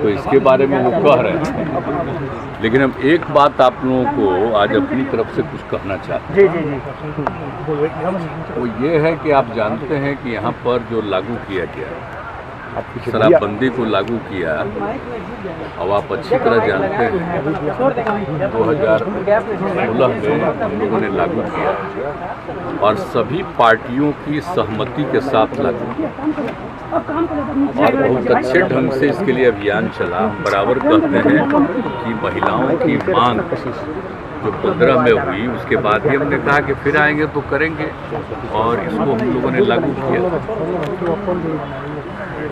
तो इसके बारे में वो कह रहे हैं। लेकिन हम एक बात आप लोगों को आज अपनी तरफ से कुछ कहना चाहते हैं। वो ये है कि आप जानते हैं कि यहाँ पर जो लागू किया गया शराबबंदी को लागू किया, अब आप अच्छी तरह जानते हैं 2016 में हम लोगों ने लागू किया और सभी पार्टियों की सहमति के साथ लागू किया और बहुत अच्छे ढंग से इसके लिए अभियान चला। हम बराबर कहते हैं कि महिलाओं की मांग जो 15 में हुई उसके बाद ही हमने कहा कि फिर आएंगे तो करेंगे और इसको हम लोगों ने लागू किया।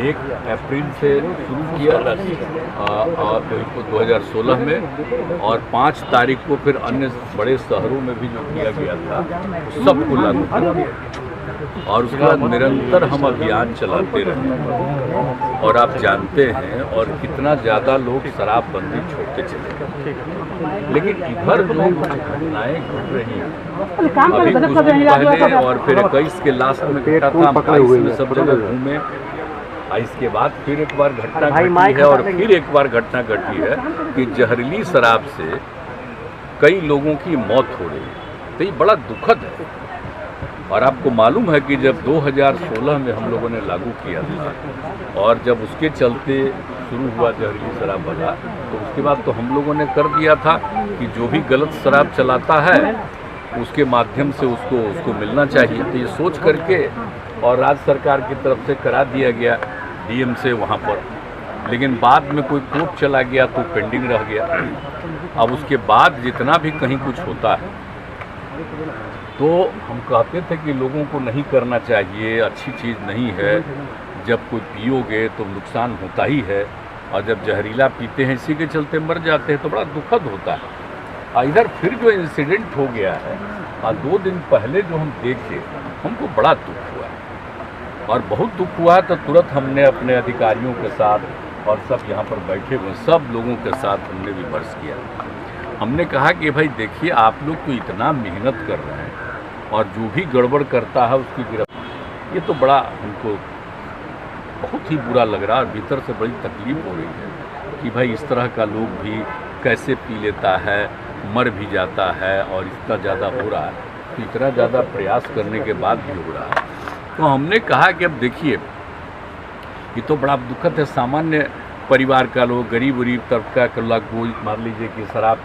1 अप्रैल से शुरू किया 2016 में और 5 तारीख को फिर अन्य बड़े शहरों में भी जो किया गया था सबको लागू कर दिया और उसके बाद निरंतर हम अभियान चलाते रहे और आप जानते हैं और कितना ज़्यादा लोग शराबबंदी छोड़ते चले गए। लेकिन इधर जो घटनाएं घट रही हैं अभी कुछ दिन पहले और फिर 21 के लास्ट में घटा था, 22 में सब जगह घूमे, इसके बाद फिर एक बार घटना घटी है और फिर एक बार घटना घटी है कि जहरीली शराब से कई लोगों की मौत हो रही है। तो ये बड़ा दुखद है और आपको मालूम है कि जब 2016 में हम लोगों ने लागू किया था और जब उसके चलते शुरू हुआ जहरीली शराब वाला, तो उसके बाद तो हम लोगों ने कर दिया था कि जो भी गलत शराब चलाता है उसके माध्यम से उसको मिलना चाहिए। तो ये सोच करके और राज्य सरकार की तरफ से करा दिया गया डीएम से वहाँ पर, लेकिन बाद में कोई कोर्ट चला गया तो पेंडिंग रह गया। अब उसके बाद जितना भी कहीं कुछ होता है तो हम कहते थे कि लोगों को नहीं करना चाहिए, अच्छी चीज़ नहीं है, जब कोई पियोगे तो नुकसान होता ही है और जब जहरीला पीते हैं इसी के चलते मर जाते हैं तो बड़ा दुखद होता है। इधर फिर जो इंसिडेंट हो गया है 2 दिन पहले जो हम देखे हमको बड़ा दुख हुआ और बहुत दुख हुआ, तो तुरंत हमने अपने अधिकारियों के साथ और सब यहाँ पर बैठे हुए सब लोगों के साथ हमने विमर्श किया। हमने कहा कि भाई देखिए आप लोग तो इतना मेहनत कर रहे हैं और जो भी गड़बड़ करता है उसकी गिरफ्तारी, ये तो बड़ा हमको बहुत ही बुरा लग रहा है और भीतर से बड़ी तकलीफ हो रही है कि भाई इस तरह का लोग भी कैसे पी लेता है, मर भी जाता है और इतना ज़्यादा हो रहा है, तो इतना ज़्यादा प्रयास करने के बाद भी हो रहा है। तो हमने कहा कि अब देखिए ये तो बड़ा दुखद है, सामान्य परिवार का लोग गरीब तबका का लोग वो मान लीजिए कि शराब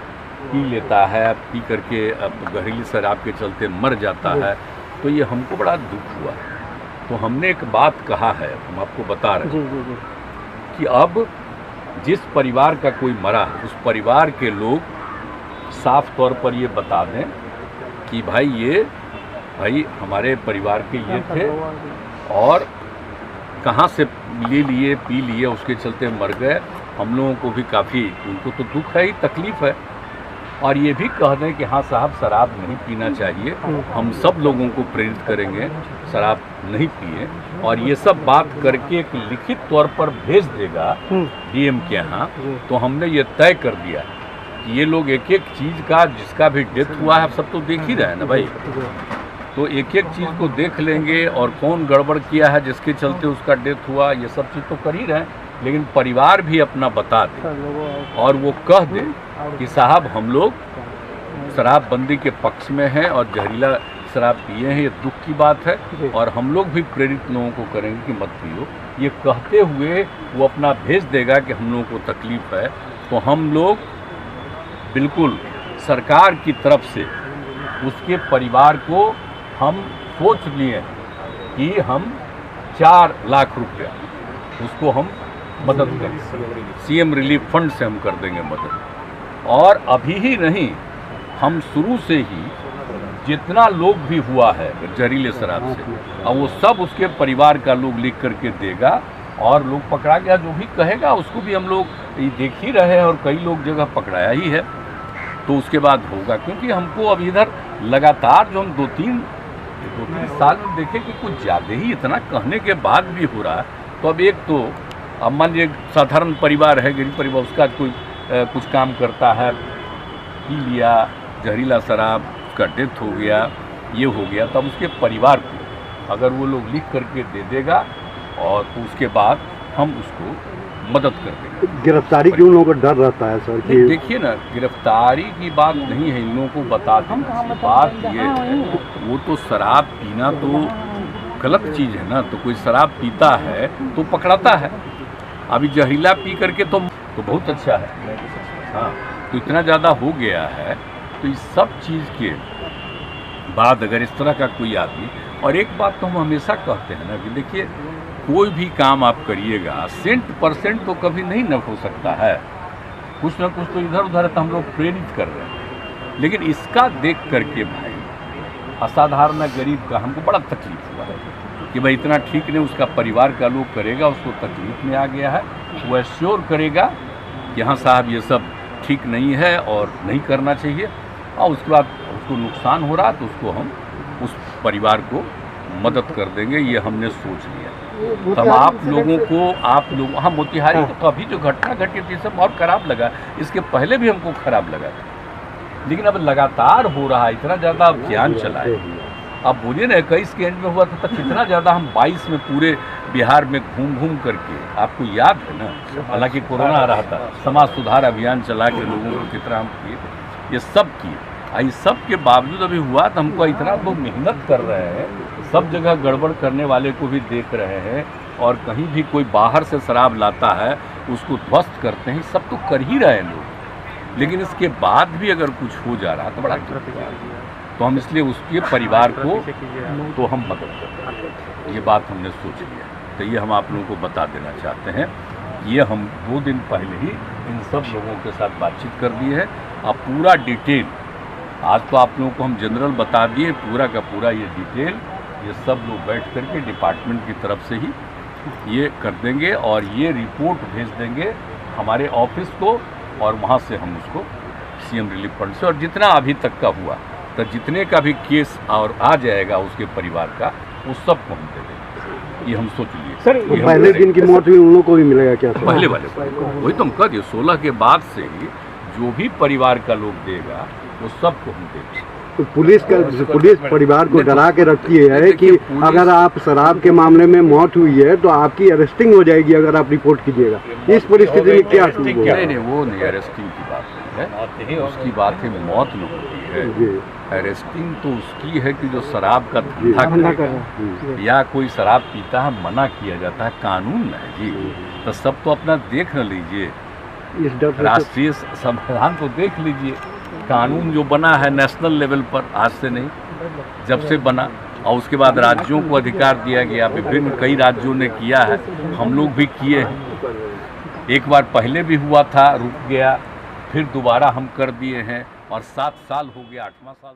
पी लेता है, पी करके जहरीली शराब के चलते मर जाता है, तो ये हमको बड़ा दुख हुआ। तो हमने एक बात कहा है, हम आपको बता रहे हैं कि अब जिस परिवार का कोई मरा है उस परिवार के लोग साफ तौर पर ये बता दें कि भाई हमारे परिवार के ये थे और कहाँ से ले लिए पी लिए उसके चलते मर गए। हम लोगों को भी काफ़ी उनको तो दुख है ही, तकलीफ़ है और ये भी कह दें कि हाँ साहब शराब नहीं पीना चाहिए, हम सब लोगों को प्रेरित करेंगे शराब नहीं पिए और ये सब बात करके एक लिखित तौर पर भेज देगा डीएम के यहाँ। तो हमने ये तय कर दिया कि ये लोग एक एक चीज़ का जिसका भी डेथ हुआ है सब तो देख ही रहे हैं ना भाई, तो एक एक चीज़ को देख लेंगे और कौन गड़बड़ किया है जिसके चलते उसका डेथ हुआ, ये सब चीज़ तो कर ही रहे हैं, लेकिन परिवार भी अपना बता दे और वो कह दे कि साहब हम लोग शराबबंदी के पक्ष में हैं और जहरीला शराब पिए हैं, ये दुख की बात है और हम लोग भी प्रेरित लोगों को करेंगे कि मत पियो। ये कहते हुए वो अपना भेज देगा कि हम लोगों को तकलीफ़ है, तो हम लोग बिल्कुल सरकार की तरफ से उसके परिवार को हम सोच लिए कि हम 4 लाख रुपया उसको हम मदद करें, सीएम रिलीफ फंड से हम कर देंगे मदद। और अभी ही नहीं, हम शुरू से ही जितना लोग भी हुआ है जहरीले शराब से, और वो सब उसके परिवार का लोग लिख करके देगा और लोग पकड़ा गया जो भी कहेगा उसको भी हम लोग देख ही रहे हैं और कई लोग जगह पकड़ाया ही है। तो उसके बाद होगा, क्योंकि हमको अब इधर लगातार जो हम 2-3 साल में देखें कि कुछ ज़्यादा ही इतना कहने के बाद भी हो रहा है। तो अब एक तो अब मान लीजिए साधारण परिवार है, गरीब परिवार, उसका कोई कुछ काम करता है, पी लिया जहरीला शराब, उसका डेथ हो गया, ये हो गया, तब उसके परिवार को अगर वो लोग लिख करके दे देगा और उसके बाद हम उसको मदद कर देंगे। गिरफ्तारी की उन लोगों को डर रहता है सर कि देखिए ना, गिरफ्तारी की बात नहीं है, इन लोगों को बता देना चाहिए। बात ये है, वो तो शराब पीना तो गलत चीज़ है ना, तो कोई शराब पीता है तो पकड़ाता है। अभी जहरीला पी करके तो बहुत अच्छा है। हाँ, तो इतना ज़्यादा हो गया है, तो इस सब चीज़ के बाद अगर इस तरह का कोई आदमी, और एक बात तो हम हमेशा कहते हैं ना कि देखिए, कोई भी काम आप करिएगा 100% तो कभी नहीं न हो सकता है, कुछ ना कुछ तो इधर उधर तो हम लोग प्रेरित कर रहे हैं। लेकिन इसका देख करके भाई, असाधारण गरीब का हमको बड़ा तकलीफ हुआ कि भाई इतना ठीक नहीं, उसका परिवार का लोग करेगा, उसको तकलीफ में आ गया है, वो एश्योर करेगा कि हाँ साहब ये सब ठीक नहीं है और नहीं करना चाहिए, और उसके बाद उसको नुकसान हो रहा तो उसको हम उस परिवार को मदद कर देंगे, ये हमने सोच लिया। तो हम आप लोग हाँ, मोतिहारी तो अभी जो घटना घटी थी सब बहुत खराब लगा, इसके पहले भी हमको खराब लगा था, लेकिन अब लगातार हो रहा है, इतना ज़्यादा अभियान चला है। अब बोलिए ना 21 के एंड में हुआ था, तो कितना ज़्यादा हम 22 में पूरे बिहार में घूम घूम करके, आपको याद है ना, हालांकि कोरोना आ रहा था, समाज सुधार अभियान चला के लोगों को कितना हम किए, ये सब किए। इस सब के बावजूद अभी हुआ तो हमको इतना लोग मेहनत कर रहे हैं, सब जगह गड़बड़ करने वाले को भी देख रहे हैं, और कहीं भी कोई बाहर से शराब लाता है उसको ध्वस्त करते हैं, सब तो कर ही रहे हैं लोग। लेकिन इसके बाद भी अगर कुछ हो जा रहा तो बड़ा दुख है। तो हम इसलिए उसके परिवार को तो हम मदद करते हैं, ये बात हमने सोच लिया। तो ये हम आप लोगों को बता देना चाहते हैं, ये हम 2 दिन पहले ही इन सब लोगों के साथ बातचीत कर दी है। अब पूरा डिटेल, आज तो आप लोगों को हम जनरल बता दिए, पूरा का पूरा ये डिटेल ये सब लोग बैठ करके डिपार्टमेंट की तरफ से ही ये कर देंगे, और ये रिपोर्ट भेज देंगे हमारे ऑफिस को, और वहाँ से हम उसको सीएम रिलीफ फंड से, और जितना अभी तक का हुआ तो जितने का भी केस और आ जाएगा उसके परिवार का, उस सब को हम दे देंगे। ये हम सोच लिए सर। पहले दिन की मौत हुई उन लोगों को भी मिलेगा क्या सर? पहले वाले वही तो हम कह दिए, 16 के बाद से ही जो भी परिवार का लोग देगा वो सबको हम देंगे। तो पुलिस परिवार को डरा के रखती है कि अगर आप शराब के मामले में मौत हुई है तो आपकी अरेस्टिंग हो जाएगी अगर आप रिपोर्ट कीजिएगा। इस परिस्थिति में क्या? नहीं, वो नहीं, अरेस्टिंग की बात नहीं है, उसकी बात है मौत में होती है। अरेस्टिंग तो उसकी है कि जो शराब का धंधा करे या कोई शराब पीता है, मना किया जाता है, कानून है जी। तो सब तो अपना देख न लीजिए, राष्ट्रीय संविधान तो देख लीजिए, कानून जो बना है नेशनल लेवल पर, आज से नहीं, जब से बना, और उसके बाद राज्यों को अधिकार दिया गया, विभिन्न कई राज्यों ने किया है, हम लोग भी किए हैं। एक बार पहले भी हुआ था, रुक गया, फिर दोबारा हम कर दिए हैं, और 7 साल हो गया, 8वां साल